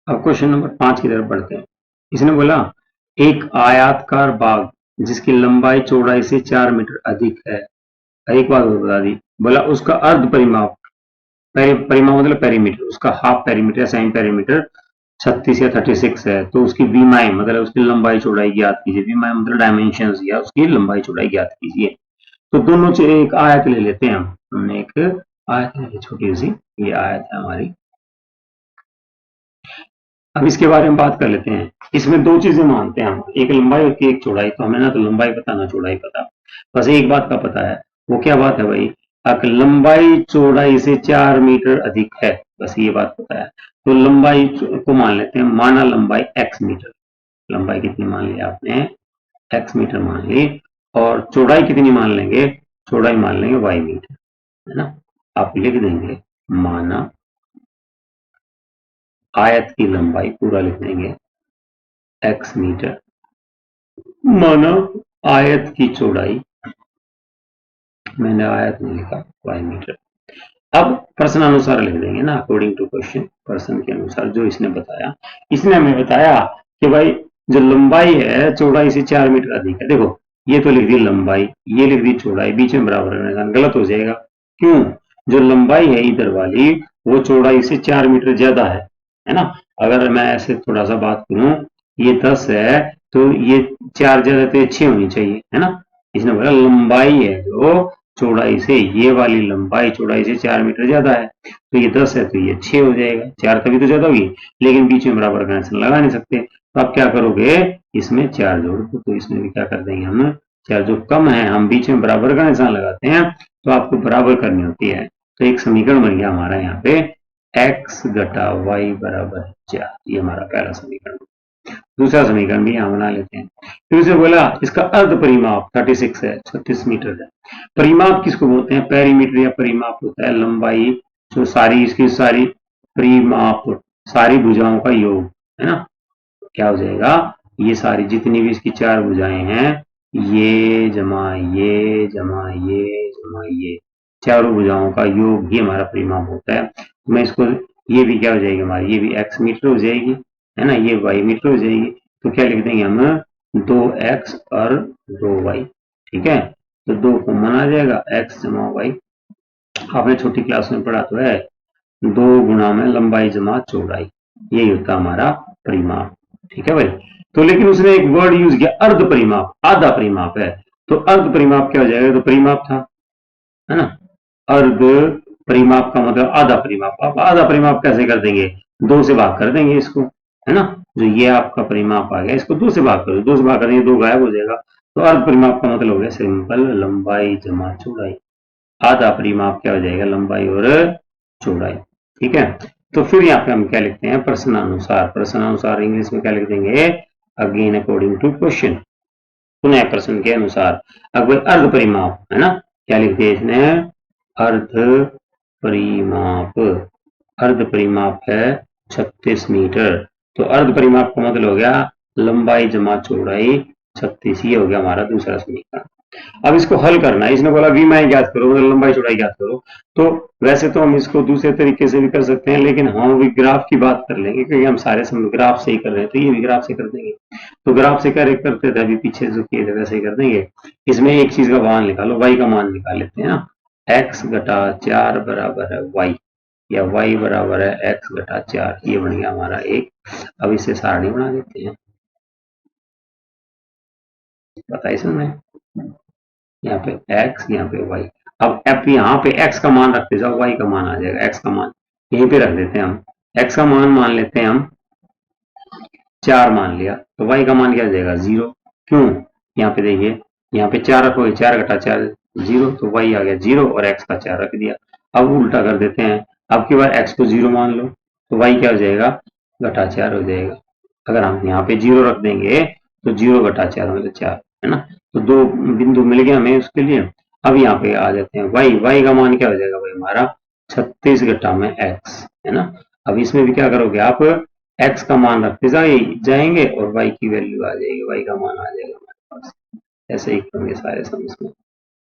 अब question number 5 की तरफ बढ़ते हैं। इसने बोला एक आयताकार बाग जिसकी लंबाई चौड़ाई से 4 मीटर अधिक है। एक बात और बता दी, बोला उसका अर्ध परिमाप, परिमाप मतलब पेरीमीटर, उसका हाफ पेरीमीटर या सेमी पेरीमीटर 36 या 36 है, तो उसकी वीमाई मतलब उसकी लंबाई चौड़ाई ज्ञात कीजिए। वीमाई मतलब डायमेंशन या उसकी लंबाई चौड़ाई ज्ञात कीजिए। तो दोनों से एक आयत ले लेते हैं हमने एक आयत ले ली छोटी सी, ये आयत है हमारी। अब इसके बारे में बात कर लेते हैं। इसमें दो चीजें मानते हैं हम, एक लंबाई होती है एक चौड़ाई। तो हमें ना तो लंबाई पता ना चौड़ाई पता, बस एक बात का पता है। वो क्या बात है भाई? अगर लंबाई चौड़ाई से 4 मीटर अधिक है, बस ये बात पता है। तो लंबाई को मान लेते हैं, माना लंबाई x मीटर। लंबाई कितनी मान ली आपने? x मीटर मान ली। और चौड़ाई कितनी मान लेंगे? चौड़ाई मान लेंगे y मीटर, है ना। आप लिख देंगे माना आयत की लंबाई, पूरा लिख देंगे x मीटर, माना आयत की चौड़ाई, मैंने आयत नहीं लिखा, y मीटर। अब प्रश्न अनुसार लिख देंगे ना, अकॉर्डिंग टू क्वेश्चन, प्रश्न के अनुसार जो इसने बताया। इसने हमें बताया कि भाई जो लंबाई है चौड़ाई से 4 मीटर अधिक है। देखो ये तो लिख दी लंबाई, ये लिख दी चौड़ाई, बीच में बराबर निशान, गलत हो जाएगा। क्यों? जो लंबाई है इधर वाली वो चौड़ाई से 4 मीटर ज्यादा है ना। अगर मैं ऐसे थोड़ा सा बात करूं, ये 10 है तो ये 4 ज्यादा तो 6 होनी चाहिए, है ना। इसने बोला लंबाई है जो चौड़ाई से, ये वाली लंबाई चौड़ाई से 4 मीटर ज्यादा है, तो ये 10 है तो ये 6 हो जाएगा। 4 तभी तो ज्यादा होगी, लेकिन बीच में बराबर का निशान लगा नहीं सकते। तो आप क्या करोगे, इसमें 4 जोड़ दो। तो इसमें भी क्या कर देंगे हम, 4 जो कम है हम बीच में बराबर का निशान लगाते हैं, तो आपको बराबर करनी होती है। तो एक समीकरण बन गया हमारा यहाँ पे x घटा वाई बराबर 4, ये हमारा पहला समीकरण। दूसरा समीकरण भी यहां बना लेते हैं। फिर उसे बोला इसका अर्ध परिमाप 36 है, 36 मीटर है। परिमाप किसको बोलते हैं? पेरीमीटर या परिमाप होता है लंबाई जो सारी इसकी सारी परिमाप, सारी भुजाओं का योग, है ना। क्या हो जाएगा? ये सारी जितनी भी इसकी 4 भुजाएं हैं, ये जमा ये जमा ये जमा ये, चारों भुजाओं का योग ही हमारा परिमाप होता है। तो मैं इसको, ये भी क्या हो जाएगी हमारी, ये भी x मीटर हो जाएगी, है ना, ये y मीटर हो जाएगी। तो क्या लिख देंगे हम, 2x और 2y, ठीक है। तो 2 कॉमन आ जाएगा, x जमा y। आपने छोटी क्लास में पढ़ा तो है, 2 गुणा में लंबाई जमा चौड़ाई, यही होता है हमारा परिमाप, ठीक है भाई। तो लेकिन उसने एक वर्ड यूज किया अर्ध परिमाप, आधा परिमाप है। तो अर्ध परिमाप क्या हो जाएगा? तो परिमाप था, है ना। अर्ध परिमाप का मतलब आधा परिमाप। आप आधा परिमाप कैसे कर देंगे? 2 से भाग कर देंगे इसको, है ना। जो ये आपका परिमाप आ गया, इसको 2 से भाग करो, 2 से भाग करेंगे 2 गायब हो जाएगा। तो अर्ध परिमाप का मतलब हो गया सिंपल लंबाई जमा चौड़ाई। आधा परिमाप क्या हो जाएगा? लंबाई और चौड़ाई, ठीक है। तो फिर यहाँ पे हम क्या लिखते हैं? प्रश्नानुसार। प्रश्नानुसार इंग्लिश में क्या लिख देंगे? अगेन अकॉर्डिंग टू क्वेश्चन, पुनः प्रश्न के अनुसार। अगर अर्ध परिमाप है ना, क्या लिख दिया इसने? अर्ध परिमाप, अर्ध परिमाप है 36 मीटर। तो अर्ध परिमाप का मतलब हो गया लंबाई जमा चौड़ाई 36, ये हो गया हमारा दूसरा समीकरण। अब इसको हल करना है। इसने बोला वीमाई ज्ञात करो, मतलब लंबाई चौड़ाई ज्ञात करो। तो वैसे तो हम इसको दूसरे तरीके से भी कर सकते हैं, लेकिन हम अभी ग्राफ की बात कर लेंगे क्योंकि हम सारे समय ग्राफ से ही कर रहे हैं, तो ये भी ग्राफ से कर देंगे। तो ग्राफ से क्या करते थे, अभी पीछे जो किए थे वैसे ही कर देंगे। इसमें एक चीज का मान निकालो, y का मान निकाल लेते हैं ना। x घटा 4 बराबर है y, या y बराबर है x घटा 4, ये बन गया हमारा एक। अब इसे सारणी बना देते हैं, बताइए इसमें, यहाँ पे x यहाँ पे y। अब f यहाँ पे x का मान रखते जाओ, y का मान आ जाएगा। x का मान यहीं पे रख देते हैं हम, x का मान मान लेते हैं हम 4 मान लिया, तो y का मान क्या आ जाएगा? 0। क्यों? यहाँ पे देखिए, यहाँ पे 4 रखोगे, 4 घटा 4 0, तो y आ गया 0 और x का 4 रख दिया। अब उल्टा कर देते हैं, अब की बार x को 0 मान लो, तो y क्या हो जाएगा? घटा 4 हो जाएगा। अगर हम यहाँ पे 0 रख देंगे तो 0 घटा 4 मतलब 4, है ना। तो 2 बिंदु मिल गया हमें उसके लिए। अब यहाँ पे आ जाते हैं y का मान क्या हो जाएगा भाई हमारा? 36 घटा में x, है ना। अब इसमें भी क्या करोगे आप? x का मान रखते जाएंगे और y की वैल्यू आ जाएगी, y का मान आ जाएगा हमारे पास। ऐसे ही करेंगे सारे सम इसमें।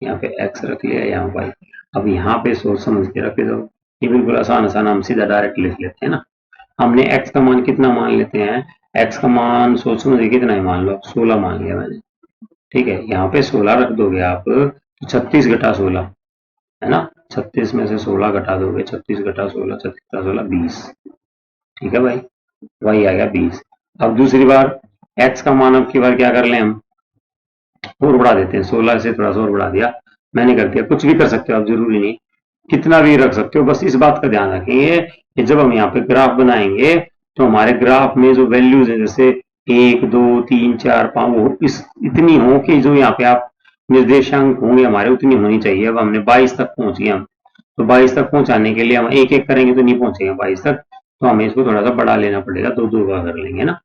यहाँ पे x रख लिया, यहाँ y। अब यहाँ पे सोच समझ के रखे जाओ, ये बिल्कुल आसान आसान हम सीधा डायरेक्ट लिख लेते हैं ना। हमने x का मान कितना मान लेते हैं, x का मान सोच समझ कितना है, मान लो 16 मान लिया मैंने। ठीक है, यहाँ पे 16 रख दोगे आप तो 36 घटा 16 है ना, 36 में से 16 घटा दोगे, 36 घटा 16, 36 घटा 16 20। ठीक है भाई, वही आ गया 20। अब दूसरी बार x का मान अब की बार क्या कर लें हम, और बढ़ा देते हैं, 16 से थोड़ा सा और बढ़ा दिया, मैंने कर दिया। कुछ भी कर सकते हो आप, जरूरी नहीं, कितना भी रख सकते हो, बस इस बात का ध्यान रखेंगे कि जब हम यहाँ पे ग्राफ बनाएंगे तो हमारे ग्राफ में जो वैल्यूज है जैसे 1 2 3 4 5 वो इस इतनी हो कि जो यहाँ पे आप निर्देशांक होंगे हमारे उतनी होनी चाहिए। अब हमने 22 तक पहुंच गए हम, तो 22 तक पहुंचाने के लिए हम एक एक करेंगे तो नहीं पहुंचेंगे 22 तक, तो हमें इसको थोड़ा सा बढ़ा लेना पड़ेगा, दो दो का कर लेंगे ना।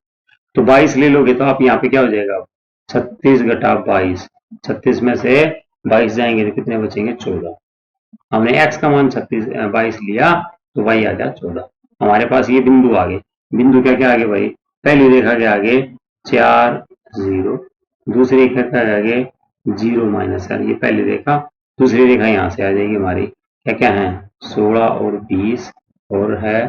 तो 22 ले लोगे तो आप यहाँ पे क्या हो जाएगा, 36 घटा 22, 36 में से 22 जाएंगे तो कितने बचेंगे 14। हमने x का मान 22 लिया तो y आ गया 14। हमारे पास ये बिंदु आ गए, बिंदु क्या क्या आ गए भाई, पहली रेखा के आगे 4 0, दूसरी रेखा के आगे 0 - 4, ये पहली रेखा। दूसरी रेखा यहाँ से आ जाएगी हमारी, क्या क्या है 16 और 20 और है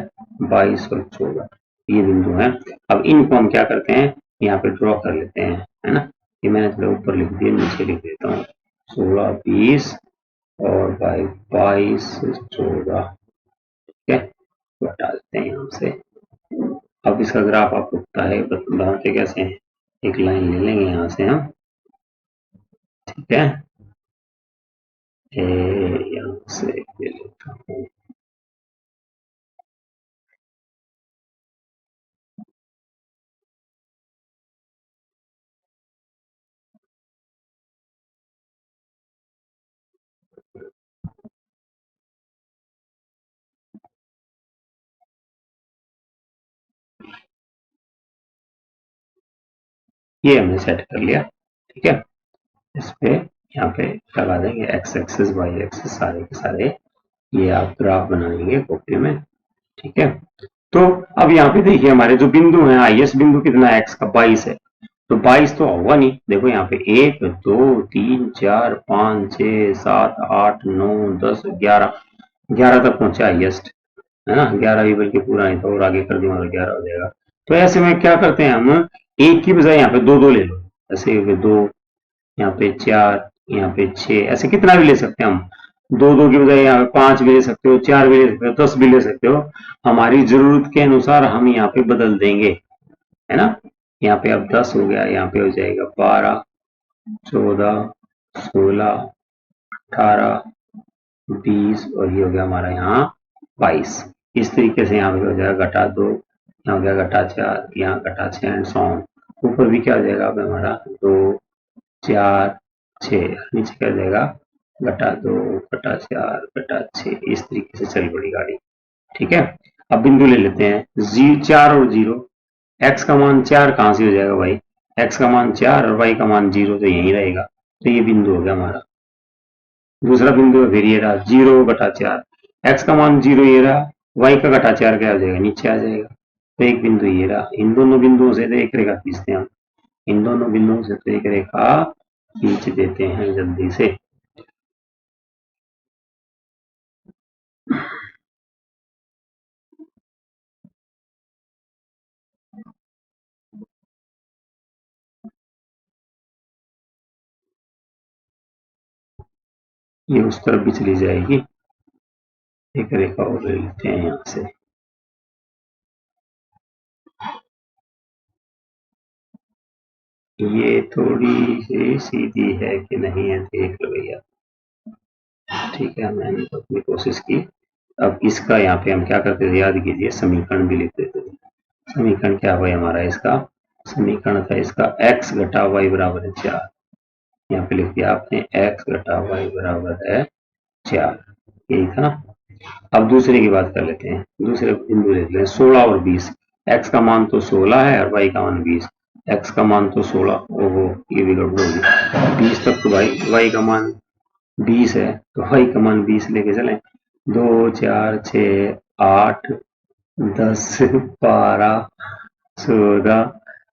22 और 14, ये बिंदु है। अब इनको हम क्या करते हैं, यहाँ पे ड्रॉ कर लेते हैं, है ना। ये मैंने थोड़ा ऊपर लिख दिया, नीचे लिख देता हूँ 16 20 और भाई 22 14। ठीक है, तो हटा देते हैं यहाँ से। अब इसका ग्राफ आपको पता है, बनाते कैसे हैं, एक लाइन ले लेंगे यहाँ से हम। ठीक है, यहाँ से ले लेता हूँ, ये हमने सेट कर लिया। ठीक है, इस पे यहाँ पे लगा देंगे x एक्सिस y एक्सिस सारे के सारे, ये आप ग्राफ बनाएंगे कॉपी में। ठीक है, तो अब यहाँ पे देखिए हमारे जो बिंदु हैं, हाईएस्ट बिंदु कितना है x का 22 है, तो 22 तो होगा नहीं, देखो यहाँ पे 1 2 3 4 5 6 7 8 9 10 11, 11 तक पहुंचा हाईएस्ट, है ना। 11 भी बल्कि पूरा नहीं था, और आगे कर दिया तो 11 हो जाएगा। तो ऐसे में क्या करते हैं हम, एक की बजाय यहाँ पे दो दो ले लो, ऐसे दो, यहाँ पे 4, यहाँ पे 6, ऐसे कितना भी ले सकते हैं हम, दो दो की बजाय यहाँ पे 5 भी ले सकते हो, 4 भी ले सकते हो, 10 भी ले सकते हो, हमारी जरूरत के अनुसार हम यहाँ पे बदल देंगे, है ना। यहाँ पे अब 10 हो गया, यहाँ पे हो जाएगा 12 14 16 18 20 और ये हो गया हमारा यहाँ 22। इस तरीके से यहाँ पे हो जाएगा घटा 2, यहाँ हो गया घटा 4, यहाँ घटा 6 एंड सो ऑन। ऊपर भी क्या हो जाएगा अब हमारा 2 4 6, नीचे क्या हो जाएगा घटा 2 घटा 4 घटा 6, इस तरीके से चल पड़ी गाड़ी। ठीक है, अब बिंदु ले लेते हैं 4 और 0, x का मान 4 कहाँ से हो जाएगा भाई, x का मान 4 और y का मान 0, तो यही रहेगा, तो ये बिंदु हो गया हमारा। दूसरा बिंदु है फिर ये रहा 0 घटा 4, x का मान 0 ये रहा, y का घटा 4 क्या आ जाएगा, नीचे आ जाएगा, तो एक बिंदु ये रहा। इन दोनों बिंदुओं से तो एक रेखा खींचते हैं हम, इन दोनों बिंदुओं से तो एक रेखा खींच देते हैं जल्दी से। ये उस तरफ भी चली जाएगी, एक रेखा और ले लेते हैं यहाँ से। ये थोड़ी सी सीधी है कि नहीं है देख लो भैया। ठीक है, मैंने तो अपनी कोशिश की। अब इसका यहाँ पे हम क्या करते थे, याद कीजिए, समीकरण भी लिख देते थे। समीकरण क्या हुआ हमारा, इसका समीकरण था इसका x घटा वाई बराबर है 4, यहाँ पे लिख दिया आपने x घटा वाई बराबर है 4, यही था ना। अब दूसरे की बात कर लेते हैं, दूसरे बिंदु देख लेते हैं 16 और 20, x का मान तो 16 है और y का मान 20, x का मान तो 16, ओहो ये भी गड़बड़ होगी, 20 तक तो भाई y का मान 20 है, तो y का मान 20 लेके चलें, 2 4 6 8 10 12 14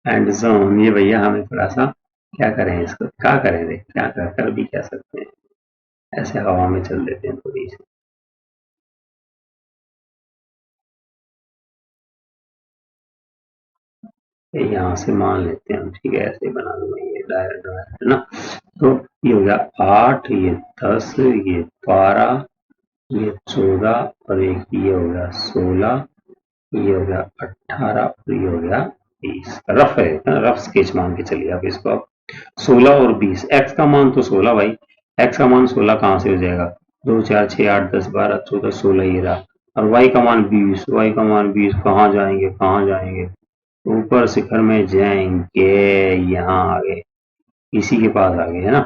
एंड जोन। ये भैया हमें थोड़ा सा क्या करें, इसको क्या करें, क्या कर भी क्या सकते हैं, ऐसे हवा में चल देते हैं थोड़ी सी। यहाँ से मान लेते हैं हम, ठीक है, ऐसे बना दूंगा ये डायरेक्ट है ना। तो ये हो गया 8, ये 10, ये 12, ये 14 और एक ये हो गया 16, ये हो गया 18 और ये हो गया 20। रफ है ना, रफ स्केच मान के चलिए आप इसको। आप 16 और 20, एक्स का मान तो 16 भाई, एक्स का मान 16 कहाँ से हो जाएगा, 2 4 6 8 10 12 14 16 ये रहा। और वाई का मान 20, वाई का मान 20 कहाँ जाएंगे, कहाँ जाएंगे, ऊपर शिखर में जाएंगे, यहाँ आ गए, इसी के पास आ गए, है ना।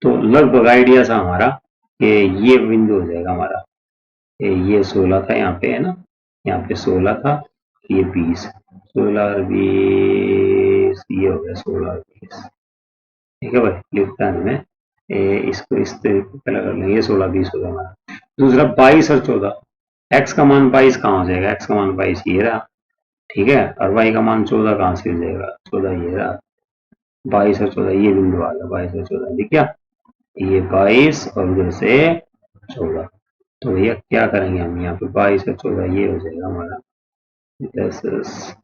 तो लगभग आइडिया सा हमारा कि ये बिंदु हो जाएगा हमारा, ये 16 था यहाँ पे, है ना, यहाँ पे 16 था, ये 20, 16 और 20 ये हो गया 16 और 20, ठीक है भाई, लिखता है मैं इसको इस तरीके से कर लेंगे, 16 20 हो गया हमारा। दूसरा 22 और 14, एक्स का मान 22 कहाँ हो जाएगा, एक्स का मान 22 ये रहा, ठीक है, और वाई का मान 14 कहाँ से हो जाएगा, 14 ये रहा, 22 और 14 ये बिंदु आ गया, 22 और 14 दिख गया, ये 22 और उधर से 14। तो भैया क्या करेंगे हम यहाँ पे, 22 और 14 ये हो जाएगा हमारा, दिस इज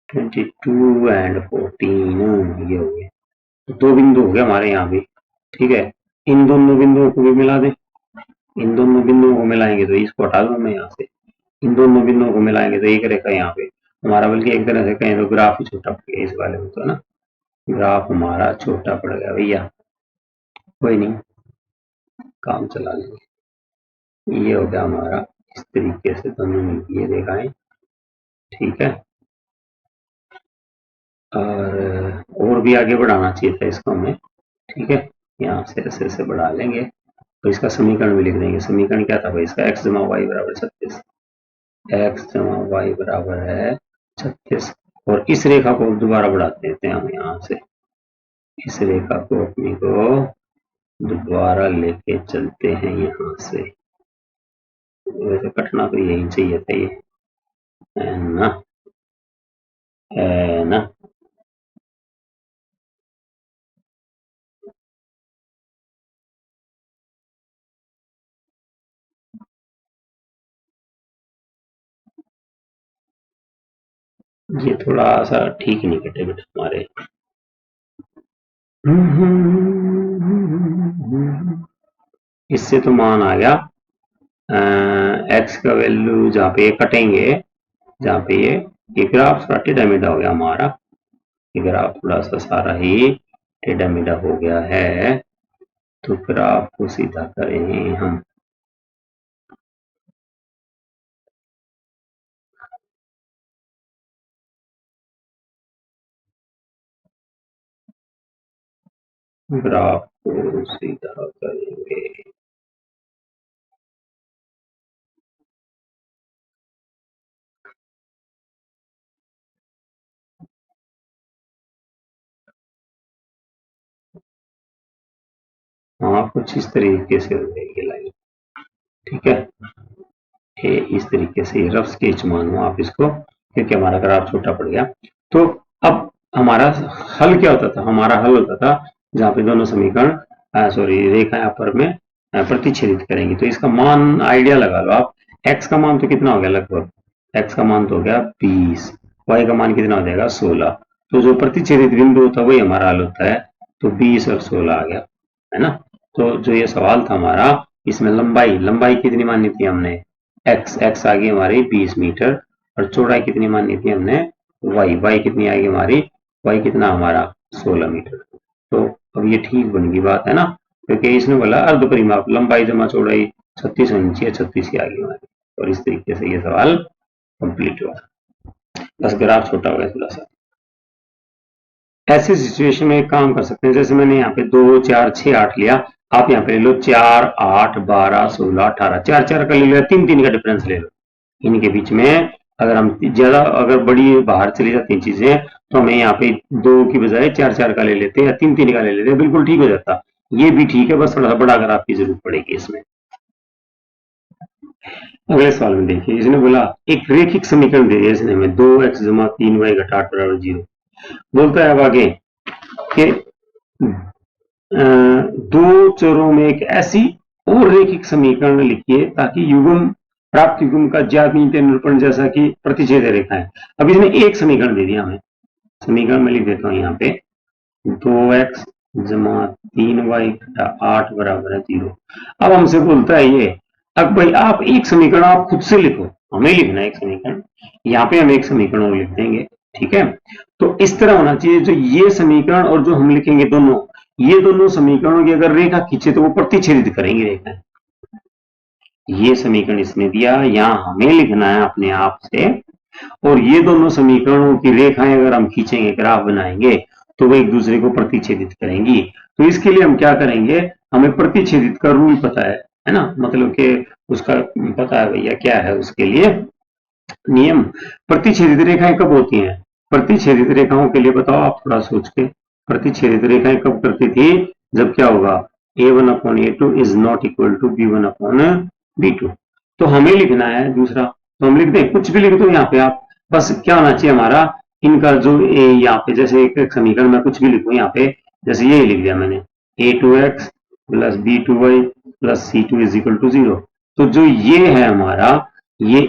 22 एंड 14, ये हो गया। तो दो बिंदु हो गए हमारे यहाँ भी, ठीक है। इन दोनों बिंदुओं को भी मिला दे, इन दोनों बिंदुओं को मिलाएंगे तो इसको हटा दूं मैं यहाँ से, इन दोनों बिंदुओं को मिलाएंगे तो एक रेखा यहाँ पे हमारा, बल्कि एक तरह से कहें तो ग्राफ ही छोटा पड़ गया इस वाले में, तो ना ग्राफ हमारा छोटा पड़ गया भैया, कोई नहीं, काम चला लेंगे। ये हो गया हमारा, इस तरीके से दोनों मिलती है रेखाएं, ठीक है। और भी आगे बढ़ाना चाहिए था इसको हमें, ठीक है, यहाँ से ऐसे ऐसे बढ़ा लेंगे। तो इसका समीकरण भी लिख देंगे, समीकरण क्या था भाई इसका, एक्स जमा वाई बराबर 36, एक्स जमा वाई बराबर है 36। और इस रेखा को दोबारा बढ़ा देते हैं हम यहाँ से, इस रेखा को अपनी को दोबारा लेके चलते हैं यहाँ से, वैसे कटना तो यही चाहिए था ये, है ना, है ना। ये थोड़ा सा ठीक नहीं कटे बेटा हमारे, इससे तो मान आ गया एक्स का वैल्यू जहाँ पे ये कटेंगे, जहाँ पे ये ग्राफ थोड़ा टेढ़ा मेढ़ा हो गया हमारा, ये ग्राफ थोड़ा सा सारा ही टेढ़ा मेढ़ा हो गया है, तो ग्राफ को सीधा करें हम, ग्राफ को सीधा करेंगे, हाँ कुछ इस तरीके से हो जाएगी लाइन, ठीक है, इस तरीके से रफ स्केच मानो आप इसको, क्योंकि हमारा ग्राफ छोटा पड़ गया। तो अब हमारा हल क्या होता था, हमारा हल होता था जहाँ पे दोनों समीकरण सॉरी रेखा यहाँ पर में प्रतिच्छेदित करेंगे, तो इसका मान आइडिया लगा लो आप, एक्स का मान तो कितना हो गया लगभग, एक्स का मान तो हो गया 20, वाई का मान कितना हो जाएगा 16, तो जो प्रतिच्छेदित बिंदु होता है वही हमारा हल होता है, तो 20 और 16 आ गया, है ना। तो जो ये सवाल था हमारा, इसमें लंबाई लंबाई कितनी मानी थी हमने, एक्स एक्स आ गई हमारी 20 मीटर, और चौड़ाई कितनी मानी थी हमने, वाई वाई कितनी आएगी हमारी, वाई कितना हमारा 16 मीटर। तो अब ये ठीक बन गई बात, है ना, क्योंकि इसने बोला अर्ध परिमाप लंबाई जमा चौड़ाई 36 होनी चाहिए, 36 ही आ गई हमारी, और इस तरीके से ये सवाल कंप्लीट हुआ, बस ग्राफ छोटा हो गया थोड़ा सा। ऐसी सिचुएशन में एक काम कर सकते हैं, जैसे मैंने यहाँ पे 2 4 6 8 लिया, आप यहाँ पे ले लो 4 8 12 16 18, 4 4 का ले लो, 3 3 का डिफरेंस ले लो इनके बीच में। अगर हम ज्यादा अगर बड़ी बाहर चली जाती हैं चीजें, तो हमें यहाँ पे 2 की बजाय 4 4 का ले लेते हैं या 3 3 का ले लेते हैं, बिल्कुल ठीक हो जाता। ये भी ठीक है, बस थोड़ा सा बड़ा अगर आपकी जरूरत पड़ेगी इसमें। अगले सवाल में देखिए, इसने बोला एक रेखिक समीकरण दे दिया इसने हमें, 2x जमा 3y घटा 8 बराबर 0। बोलता है अब आगे कि दो चरों में एक ऐसी और रेखिक समीकरण लिखिए ताकि युग्म प्राप्त युग्म का ज्यामितीय निरूपण जैसा कि प्रतिच्छेद रेखाएं। अब इसने एक समीकरण दे दिया हमें, समीकरण में लिख देता हूँ यहाँ पे 2x जमा 3y घटा 8 बराबर है 0। अब हमसे बोलता है ये, अब भाई आप एक समीकरण आप खुद से लिखो, हमें लिखना है एक समीकरण, यहाँ पे हम एक समीकरण और लिख देंगे, ठीक है। तो इस तरह होना चाहिए, जो ये समीकरण और जो हम लिखेंगे दोनों, ये दोनों समीकरणों की अगर रेखा खींचे तो वो प्रतिच्छेदित करेंगे रेखा। ये समीकरण इसने दिया, यहाँ हमें लिखना है अपने आप से, और ये दोनों समीकरणों की रेखाएं अगर हम खींचेंगे, ग्राफ बनाएंगे, तो वो एक दूसरे को प्रतिच्छेदित करेंगी। तो इसके लिए हम क्या करेंगे, हमें प्रतिच्छेदित का रूल पता है ना, मतलब कि उसका पता है भैया क्या है उसके लिए नियम। प्रतिच्छेदित रेखाएं कब होती हैं, प्रतिच्छेदित रेखाओं के लिए बताओ आप थोड़ा सोच के, प्रतिच्छेदित रेखाएं कब करती थी, जब क्या होगा, a1/a2 is not equal to b1/b2। तो हमें लिखना है दूसरा, तो हम लिख दें, कुछ भी लिख दो यहाँ पे आप, बस क्या होना चाहिए हमारा, इनका जो यहाँ पे जैसे एक समीकरण में कुछ भी लिखूं यहाँ पे, जैसे ये लिख दिया मैंने a2x plus b2y plus c2 is equal to 0। तो जो ये है हमारा, ये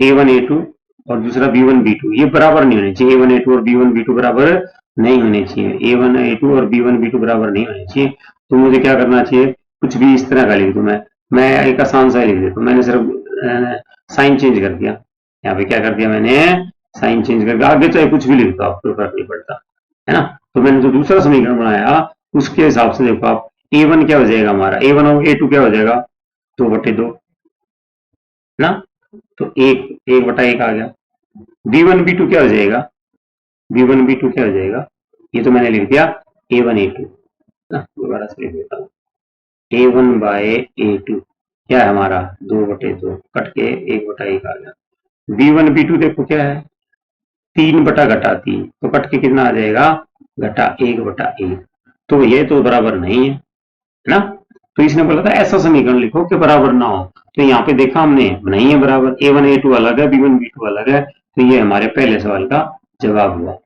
a1 a2 और दूसरा b1 b2, ये बराबर नहीं होने चाहिए, a1 a2 और b1 b2 बराबर नहीं होने चाहिए, a1 a2 और b1 b2 बराबर नहीं होने चाहिए। तो मुझे क्या करना चाहिए, कुछ भी इस तरह का लिख दूं, मैं एक आसान सा लिख देता हूँ, मैंने सिर्फ साइन चेंज कर दिया, यहाँ पे क्या कर दिया मैंने, साइन चेंज करके, आगे चाहे कुछ भी लिख दो आपको फर्क नहीं पड़ता, है ना। तो मैंने जो दूसरा समीकरण बनाया उसके हिसाब से देखो आप, a1 क्या हो जाएगा हमारा, a1 और a2 क्या हो जाएगा, 2/2 ना, तो 1/1 आ गया। b1 b2 क्या हो जाएगा, b1 b2 क्या हो जाएगा, ये तो मैंने लिख दिया a1 a2 ना, दोबारा से लिख देता हूँ, a1/a2 क्या है हमारा, 2/2 कट के 1/1 आ गया। b1 b2 देखो क्या है, 3/3, तो कट के कितना आ जाएगा, घटा 1/1। तो ये तो बराबर नहीं है ना, तो इसने बोला था ऐसा समीकरण लिखो कि बराबर ना हो, तो यहाँ पे देखा हमने नहीं है बराबर, a1 a2 अलग है, b1 b2 अलग है, तो ये हमारे पहले सवाल का जवाब हुआ।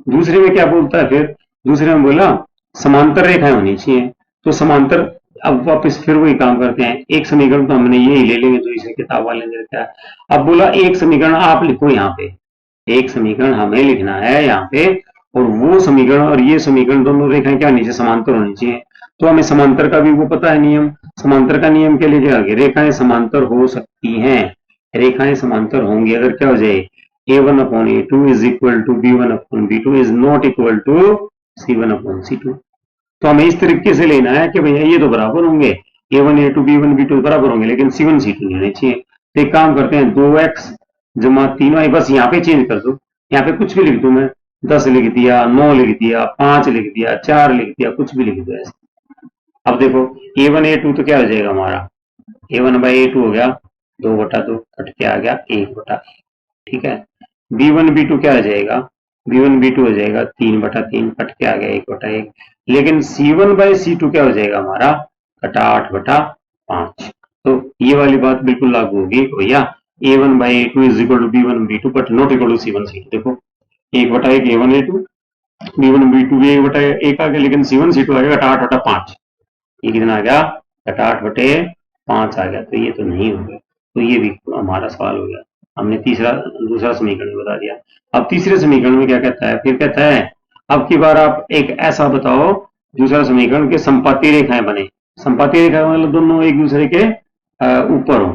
दूसरे में क्या बोलता है फिर, दूसरे में बोला समांतर रेखाएं होनी चाहिए, तो समांतर, अब वापस फिर वही काम करते हैं, एक समीकरण तो हमने यही ले लेंगे जो इसे किताब वाले ने दिया है। अब बोला एक समीकरण आप लिखो यहाँ पे, एक समीकरण हमें लिखना है यहाँ पे, और वो समीकरण और ये समीकरण दोनों रेखाएं क्या नीचे समांतर होनी चाहिए। तो हमें समांतर का भी वो पता है नियम, समांतर का नियम के लिए क्या आगे, रेखाएं समांतर हो सकती हैं, रेखाएं समांतर होंगी अगर क्या हो जाए, a1/a2 is equal to b1/b2 is not equal to c1/c2। तो हमें इस तरीके से लेना है कि भैया ये तो बराबर होंगे, a1 a2 b1 b2 बराबर होंगे, लेकिन c1 c2 नहीं होने चाहिए। तो एक काम करते हैं, 2x जमा 3y, बस यहाँ पे चेंज कर दो, यहाँ पे कुछ भी लिख दूं मैं, 10 लिख दिया, 9 लिख दिया, 5 लिख दिया, 4 लिख दिया, कुछ भी लिख दो ऐसे। अब देखो a1 a2 तो क्या हो जाएगा हमारा, a1/a2 हो गया 2/2 कट के आ गया 1/1, ठीक है। b1 b2 क्या हो जाएगा, b1 b2 हो जाएगा 3/3 कट के आ गया 1/1, लेकिन c1/c2 क्या हो जाएगा हमारा, कटा 8/5। तो ये वाली बात बिल्कुल लागू होगी भैया, a1/a2 is equal to b1 b2 but not equal to c1 c2। देखो 1/1 a1 a2, b1 b2 भी 1/1 आ गया, लेकिन c1 c2 आ गया कटा 8/5, ये कितना आ गया, कटा 8/5 आ गया, तो ये तो नहीं हो गया, तो ये भी हमारा सवाल हो गया, हमने दूसरा समीकरण बता दिया। अब तीसरे समीकरण में क्या कहता है, फिर कहता है अब की बार आप एक ऐसा बताओ दूसरा समीकरण के संपाती रेखाएं बने, संपाती रेखाएं मतलब दोनों एक दूसरे के ऊपर हो,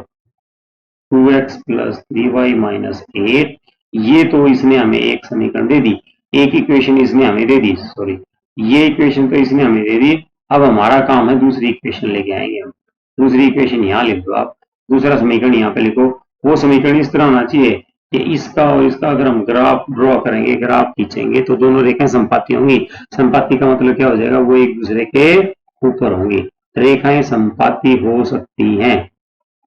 2x प्लस 3y माइनस 8, ये तो इसने हमें एक समीकरण दे दी, एक इक्वेशन इसने हमें दे दी, सॉरी ये इक्वेशन तो इसने हमें दे दी। अब हमारा काम है दूसरी इक्वेशन लेके आएंगे हम, दूसरी इक्वेशन यहाँ लिख दो आप, दूसरा समीकरण यहाँ पे लिखो। वो समीकरण इस तरह होना चाहिए कि इसका और इसका अगर हम ग्राफ ड्रॉ करेंगे, ग्राफ खींचेंगे, तो दोनों रेखाएं संपाती होंगी। संपाती का मतलब क्या हो जाएगा, वो एक दूसरे के ऊपर होंगी। रेखाएं संपाती हो सकती हैं,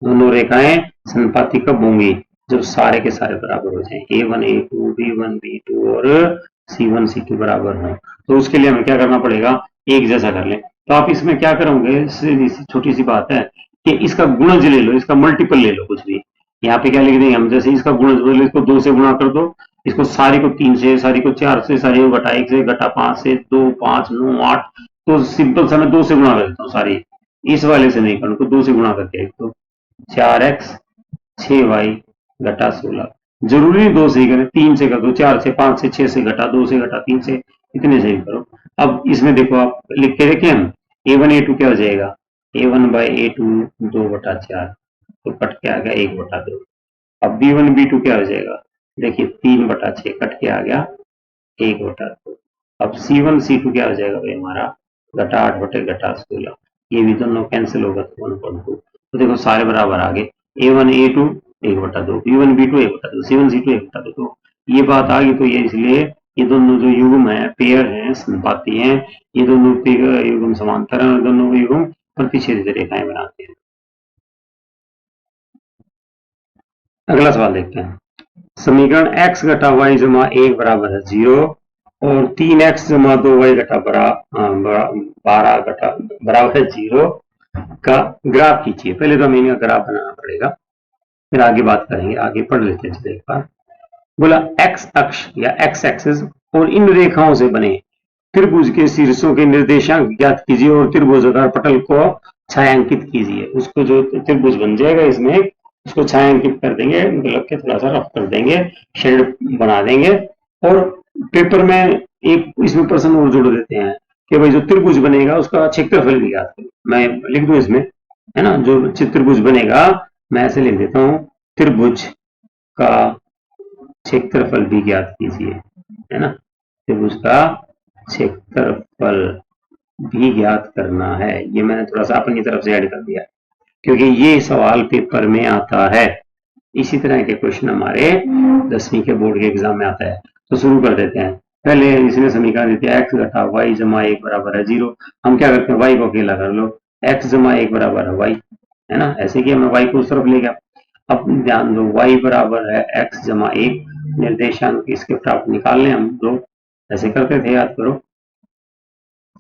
दोनों रेखाएं संपाती कब होंगी, जब सारे के सारे बराबर हो जाएं, a1 a2 b1 b2 और c1 c2 बराबर हो। तो उसके लिए हमें क्या करना पड़ेगा, एक जैसा कर लें। तो आप इसमें क्या करोगे, छोटी सी बात है कि इसका गुणज ले लो, इसका मल्टीपल ले लो, कुछ भी यहाँ पे क्या लिख देंगे हम, जैसे इसका गुणज बोले, इसको 2 से गुणा कर दो, इसको सारी को 3 से, सारी को 4 से, सारी को घटा 1 से, घटा 5 से, 2 5 9 8, तो सिंपल सा मैं 2 से गुणा कर देता हूँ सारी, इस वाले से नहीं करूँ, तो 2 से गुणा करके लिख दो, 4x 6y घटा 16, जरूरी नहीं 2 से ही करें, 3 से कर दो, 4 से, 5 से, 6 से घटा, 2 से घटा, 3 से, इतने से ही करो। अब इसमें देखो आप लिख के देखें हम, A1 A2 क्या हो जाएगा, A1 बाई A2 2/4, तो कट के आ गया 1/2। अब B1 B2 क्या हो जाएगा, देखिए 3/6 कट के आ गया 1/2। अब C1 C2 क्या हो जाएगा भाई हमारा, घटा 8/16, ये भी दोनों कैंसिल होगा तो 1/2। तो देखो सारे बराबर आ गए, A1 A2 1/2, B1 B2 1/2, C1 C2 1/2। तो ये बात आ गई, तो ये इसलिए ये दोनों जो युग्म है, पेयर है, संपाती हैं, ये दोनों युग्म समांतर हैं, दोनों युग्म प्रतिच्छेदित रेखाएं बनाते हैं। अगला सवाल देखते हैं। समीकरण x घटा y जमा 1 बराबर है 0 और 3x जमा 2y घटा 12 घटा बराबर है 0 का ग्राफ खींचिए। पहले तो हमें इनका ग्राफ बनाना पड़ेगा, फिर आगे बात करेंगे, आगे पढ़ लेते हैं एक बार। बोला x अक्ष या x एक्सिस और इन रेखाओं से बने त्रिभुज के शीर्षों के निर्देशांक ज्ञात कीजिए और त्रिभुजाकार पटल को छायांकित कीजिए। उसको जो त्रिभुज बन जाएगा इसमें, उसको छायांकित कर देंगे, मतलब के थोड़ा सा रफ कर देंगे, शेड बना देंगे। और पेपर में एक इसमें प्रश्न और जोड़ देते हैं कि भाई जो त्रिभुज बनेगा उसका क्षेत्रफल भी ज्ञात करो। मैं लिख दूं इसमें, है ना, जो त्रिभुज बनेगा मैं ऐसे लिख देता हूं, त्रिभुज का क्षेत्रफल भी ज्ञात कीजिए, है ना, त्रिभुज का क्षेत्रफल भी ज्ञात करना है। ये मैंने थोड़ा सा अपनी तरफ से ऐड कर दिया क्योंकि ये सवाल पेपर में आता है। इसी तरह के क्वेश्चन हमारे 10वीं के बोर्ड के एग्जाम में आता है। तो शुरू कर देते हैं। पहले इसने समीकरण देते हैं x घटा y जमा 1 बराबर है 0। हम क्या करते हैं, y को अकेला कर लो, x जमा 1 बराबर है y, है ना, ऐसे कि मैं y को उस तरफ ले गया। अब ध्यान दो, y बराबर है x जमा 1, निर्देशांक इसके प्राप्त निकालने हम दो, ऐसे करते थे, याद करो,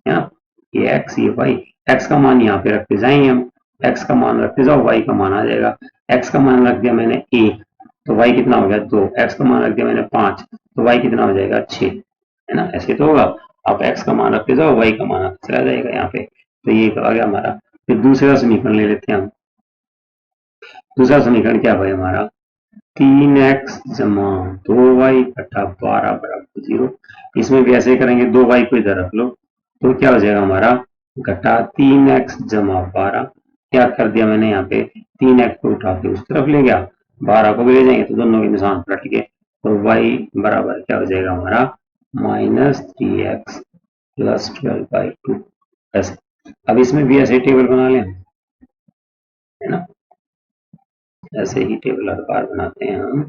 है ना, ये x ये y, x का मान यहाँ पे रखते जाएंगे हम, x का मान रखते जाओ, y का मान आ जाएगा। x का मान रख दिया मैंने 1, तो y कितना हो गया 2, x का मान रख दिया मैंने 5, तो y कितना हो जाएगा 6, है ना, ऐसे तो होगा। आप x का मान रखते जाओ, y का मान चला जाएगा यहाँ पे, तो ये आ गया हमारा। फिर दूसरा समीकरण ले लेते हैं हम। दूसरा समीकरण क्या भाई हमारा, 3x जमा 2y घटा 12 बराबर 0। इसमें भी ऐसे करेंगे, 2y को इधर रख लो, तो क्या हो जाएगा हमारा, घटा 3x जमा 12। क्या कर दिया मैंने यहाँ पे, 3x को उठा के उस तरफ ले गया, 12 को भी ले जाएंगे तो दोनों के निशान पलट गए, तो y बराबर क्या हो जाएगा हमारा, -3x प्लस 12/2। ऐसे अब इसमें भी ऐसे टेबल बना लें, है ना, ऐसे ही टेबल हर बार बनाते हैं हम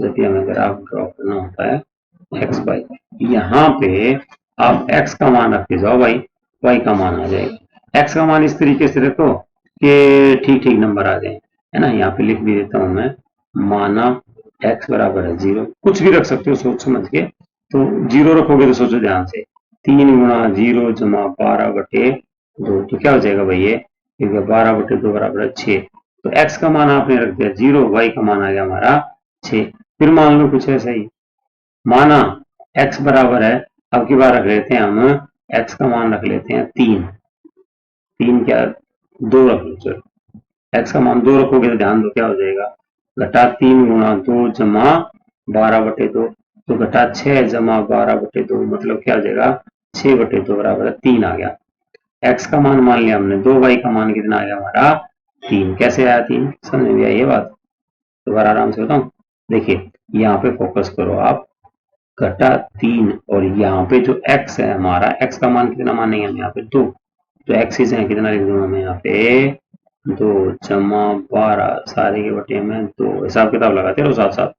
जब भी हमें ग्राफ ड्रॉ करना होता है। एक्स वाई, यहाँ पे आप x का मान रखते जाओ, y का मान आ जाएगा। x का मान इस तरीके से रखो कि ठीक ठीक नंबर आ जाए, है ना। यहाँ पे लिख भी देता हूं मैं, माना x बराबर है 0, कुछ भी रख सकते हो सोच समझ के। तो 0 रखोगे तो सोचो ध्यान से, 3 गुणा 0 जमा 12/2, तो क्या हो जाएगा भाई ये, 12/2 बराबर है 6। तो x का मान आपने रख दिया 0, y का मान आ गया हमारा 6। फिर मान लो कुछ ऐसा ही, माना x बराबर है, अब की बार रख लेते हैं हम, x का मान रख लेते हैं 3, 3 क्या 2 रख लो, चलो x का मान 2 रखोगे तो ध्यान दो क्या हो जाएगा, घटा 3 गुणा 2 जमा 12/2, तो घटा 6 जमा 12/2 मतलब क्या हो जाएगा, 6/2 बराबर 3 आ गया। x का मान लिया हमने 2, y का मान कितना आ गया हमारा 3। कैसे आया 3, समझ में आई ये बात, दोबारा आराम से बताऊं। देखिए यहाँ पे फोकस करो आप, घटा 3 और यहाँ पे जो x है हमारा, x का मान कितना मानेंगे हम यहाँ पे 2, तो एक्सिस है कितना लिख दूंगा मैं यहाँ पे 2 जमा 12 सारे के बटे में 2, हिसाब किताब लगाते रहो साथ साथ।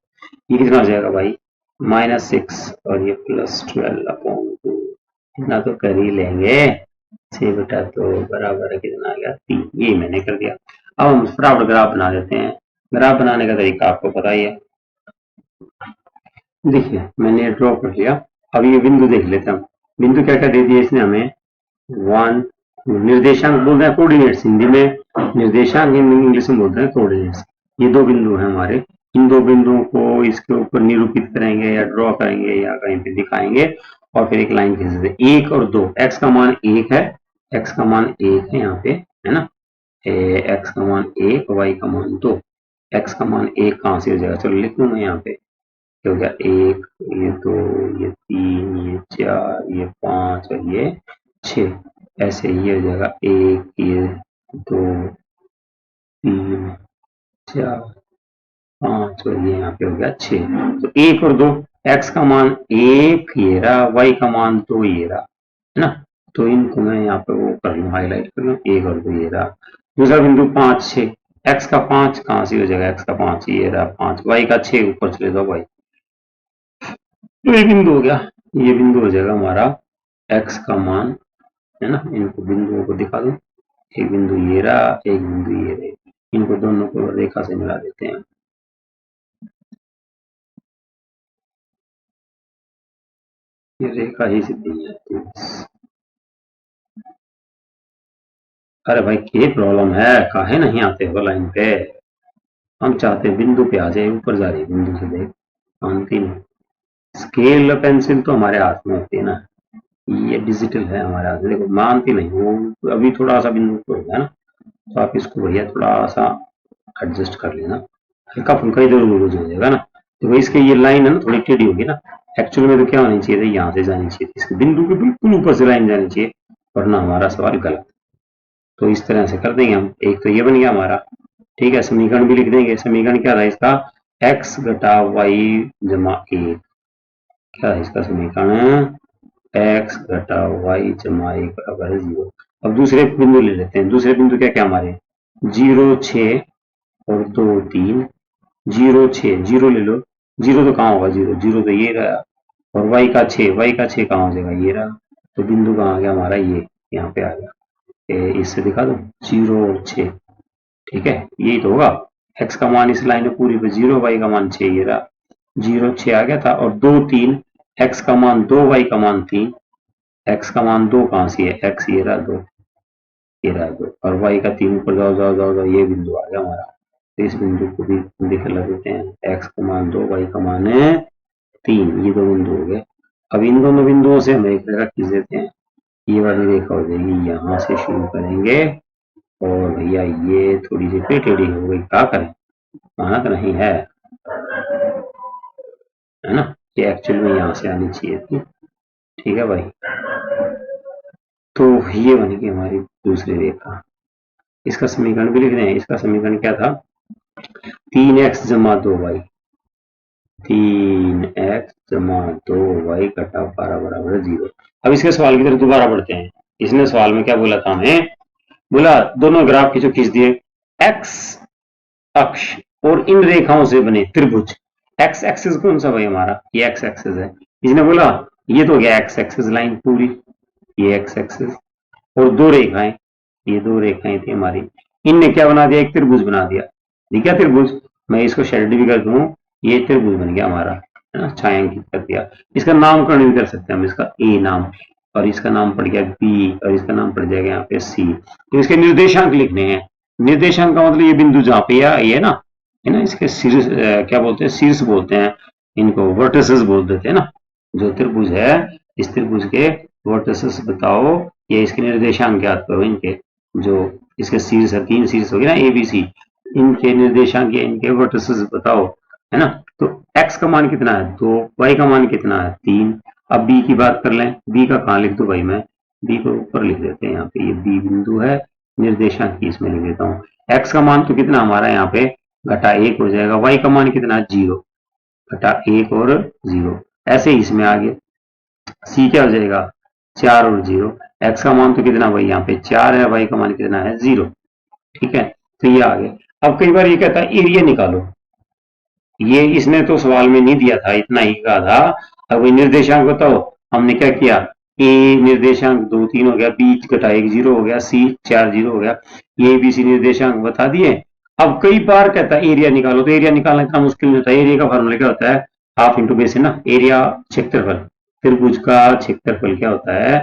ये कितना हो जाएगा भाई, -6 और ये +12/2, इतना तो कर ही लेंगे, 6/2 बराबर है कितना आ गया 3, ये मैंने कर दिया। अब हम फटाफट ग्राफ बना देते हैं। ग्राफ बनाने का तरीका आपको पता ही है। देखिए मैंने ड्रॉ कर लिया, अब ये बिंदु देख लेते हैं। बिंदु क्या क्या दे दिया इसने हमें, 1, निर्देशांक बोल रहे हैं कोऑर्डिनेट्स हिंदी में, निर्देशांक इंग्लिश में बोलते हैं कोऑर्डिनेट्स। ये दो बिंदु हैं हमारे, इन दो बिंदुओं को इसके ऊपर निरूपित करेंगे या ड्रॉ करेंगे या कहीं पे दिखाएंगे और फिर एक लाइन खींच देते हैं। 1 और 2, x का मान 1 है, x का मान 1 है यहाँ पे, है ना, x का मान 1, y का मान 2। x का मान 1 कहाँ से हो जाएगा, चलो लिख दूंगा यहाँ पे, हो गया 1, ये 2, ये 3, ये 4, ये 5 और ये 6। ऐसे ये हो जाएगा 1, ये 2, 3, 4, 5 और ये यहाँ पे हो गया 6। तो 1 और 2, x का मान 1 ये रहा, y का मान 2 ये रहा, है ना। तो इनको मैं यहाँ पे वो कर लूँ, हाईलाइट कर लूँ, 1 और 2 ये रहा। दूसरा बिंदु 5, 6, x का 5 कहाँ से हो जाएगा, x का 5 ये रहा 5, y का 6 ऊपर चले जाओ y। तो ये बिंदु हो गया, ये बिंदु हो जाएगा हमारा x का मान, है ना। इनको बिंदुओं को दिखा दो, एक बिंदु ये रहा, एक बिंदु ये रहे, इनको दोनों को रेखा से मिला देते हैं। ये रेखा ही सीधी नहीं आती। अरे भाई क्या प्रॉब्लम है, काहे नहीं आते हो लाइन पे। हम चाहते बिंदु पे आ जाए, ऊपर जा रही बिंदु से देख, मानती नहीं। स्केल पेंसिल तो हमारे हाथ में होती है ना, ये डिजिटल है हमारे हाथ में, देखो मानती नहीं वो। अभी थोड़ा सा बिंदु ऊपर होगा ना, तो आप इसको भैया थोड़ा सा एडजस्ट कर लेना, हल्का फुल्का इधर उधर हो जाएगा ना। तो इसके ये लाइन है ना थोड़ी टेढ़ी होगी ना, एक्चुअल में तो क्या होनी चाहिए था, यहाँ से जानी चाहिए थी, इसके बिंदु के बिल्कुल ऊपर से लाइन जानी चाहिए, वरना हमारा सवाल गलत। तो इस तरह से कर देंगे हम। एक तो ये बन गया हमारा, ठीक है। समीकरण भी लिख देंगे। समीकरण क्या था इसका, x घटा वाई जमा 1। क्या है इसका समीकरण, x घटा वाई जमा 1 बराबर है 0। अब दूसरे बिंदु ले लेते हैं। दूसरे बिंदु क्या क्या हमारे, 0, 6 और 2, 3। 0, 6, 0 ले लो, 0 तो कहाँ होगा, 0, 0 तो ये रहा। और y का 6, y का 6 कहाँ हो जाएगा, ये रहा। तो बिंदु कहाँ आ गया हमारा, ये यहाँ पे आ गया। इससे दिखा दो 0 और 6, ठीक है, यही तो होगा। x का मान इस लाइन में पूरी पे 0, y का मान 6 ये रहा, 0, 6 आ गया था। और 2, 3, x का मान 2, y का मान 3, x का मान 2 कहाँ से है, x ये रहा 2, ये रहा 2, और y का 3 ऊपर जाओ जाओ जाओ जाओ, ये बिंदु आ गया हमारा। तो इस बिंदु को भी दिखला देते हैं, x का मान 2, y का मान है 3, ये दो बिंदु हो गए। अब इन दोनों बिंदुओं से हम एक रेखा खींच देते हैं। ये वाली रेखा हो जाएगी, यहाँ से शुरू करेंगे और भैया ये थोड़ी सी फिर टेढ़ी हो गई, क्या करें, माना तो नहीं है ना। ये एक्चुअल में यहाँ से आनी चाहिए थी, ठीक है भाई। तो ये बन गई हमारी दूसरी रेखा। इसका समीकरण भी लिख रहे हैं। इसका समीकरण क्या था, 3x जमा 2y, 3x जमा 2y घटा 12 बराबर है 0। अब इसके सवाल की तरफ दोबारा बढ़ते हैं। इसने सवाल में क्या बोला था हमें, बोला दोनों ग्राफ खींचो, खींच दिए। x अक्ष और इन रेखाओं से बने त्रिभुज, एक्स एक्सिस कौन सा भाई हमारा, ये एक्स एक्सिस है। इसने बोला ये तो हो गया एक्स एक्सिस लाइन पूरी, ये एक्स एक्सिस, और दो रेखाएं, ये दो रेखाएं थी हमारी, इनने क्या बना दिया, एक त्रिभुज बना दिया। ठीक है, त्रिभुज, मैं इसको शेड भी कर दूं, ये त्रिभुज बन गया हमारा, है ना, छायांकित कर दिया। इसका नामकरण भी कर सकते हैं हम, इसका ए नाम, और इसका नाम पड़ गया बी, और इसका नाम पड़ जाएगा यहाँ पे सी। तो इसके निर्देशांक लिखने हैं। निर्देशांक का मतलब ये बिंदु जहाँ पे ये है ना, इसके शीर्ष क्या बोलते हैं, शीर्ष बोलते हैं इनको, वर्टिसेस बोल देते हैं ना। जो त्रिभुज है, इस त्रिभुज के वर्टिसेस बताओ, ये इसके निर्देशांक ज्ञात करो इनके, जो इसके शीर्ष है, 3 शीर्ष हो गए ना ए बी सी, इनके निर्देशांक या इनके वर्टिसेस बताओ, है ना। तो x का मान कितना है 2, y का मान कितना है 3। अब b की बात कर लें, b का कहाँ लिख दूं भाई, मैं b को ऊपर लिख देते हैं, यहाँ पे ये b बिंदु है, निर्देशांक की इसमें लिख देता हूँ। x का मान तो कितना हमारा यहाँ पे घटा 1 हो जाएगा, y का मान कितना है 0, घटा 1 और 0, ऐसे ही इसमें आगे c क्या हो जाएगा 4 और 0। x का मान तो कितना भाई यहाँ पे 4 है, y का मान कितना है 0, ठीक है। तो ये आ गए। अब कई बार ये कहता है एरिया निकालो, ये इसने तो सवाल में नहीं दिया था, इतना ही कहा था। अब निर्देशांक बताओ, हमने क्या किया, ए निर्देशांक 2, 3 हो गया, बी घटा 1, 0 हो गया, सी 4, 0 हो गया, ए बी सी निर्देशांक बता दिए। अब कई बार कहता है एरिया निकालो, तो एरिया निकालना इतना मुश्किल नहीं होता। एरिया का फॉर्मूला क्या होता है, हाफ इंटू बेस है ना, एरिया क्षेत्रफल, त्रिभुज का क्षेत्रफल क्या होता है,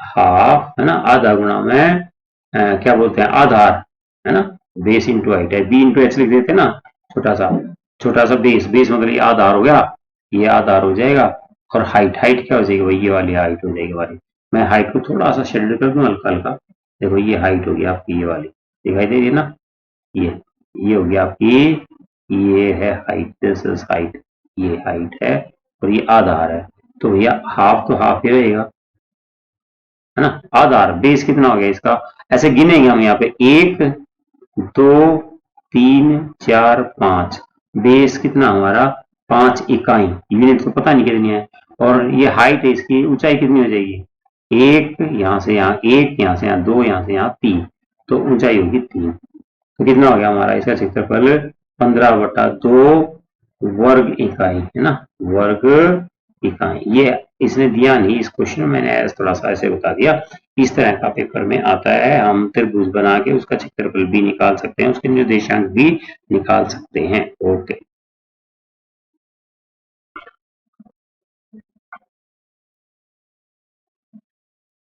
हाफ, है ना, आधा गुणा में क्या बोलते हैं आधार, है ना, बेस इंटू हाइट है, बी इंटू एच लिख देते हैं ना, छोटा सा, छोटा सा बेस, बेस मतलब ये आधार हो गया, ये आधार हो जाएगा। और हाइट, हाइट क्या हो जाएगी भाई, ये वाली हाइट हो जाएगी हमारी। मैं हाइट को थोड़ा सा शेड कर दूं हल्का हल्का, देखो ये हाइट होगी आपकी, ये वाली दिखाई दे रही है ना, ये होगी आपकी, ये है हाइट, दिस इज हाइट, ये हाइट है और ये आधार है, तो भैया हाफ तो हाफ ही रहेगा, है ना। आधार बेस कितना हो गया इसका, ऐसे गिनेंगे हम यहाँ पे 1 2 3 4 5, बेस कितना हमारा 5 इकाई, यूनिट तो पता नहीं कितनी है, और ये हाइट है इसकी, ऊंचाई कितनी हो जाएगी, एक यहां से यहाँ, एक यहां से यहाँ, दो यहां से यहाँ, 3, तो ऊंचाई होगी 3। तो कितना हो गया हमारा इसका क्षेत्रफल 15/2 वर्ग इकाई, है ना, वर्ग इकाई। ये इसने दिया नहीं इस क्वेश्चन में, मैंने थोड़ा सा ऐसे बता दिया। इस तरह का पेपर में आता है, हम त्रिभुज बना के उसका क्षेत्रफल भी निकाल सकते हैं, उसके निर्देशांक भी निकाल सकते हैं। ओके।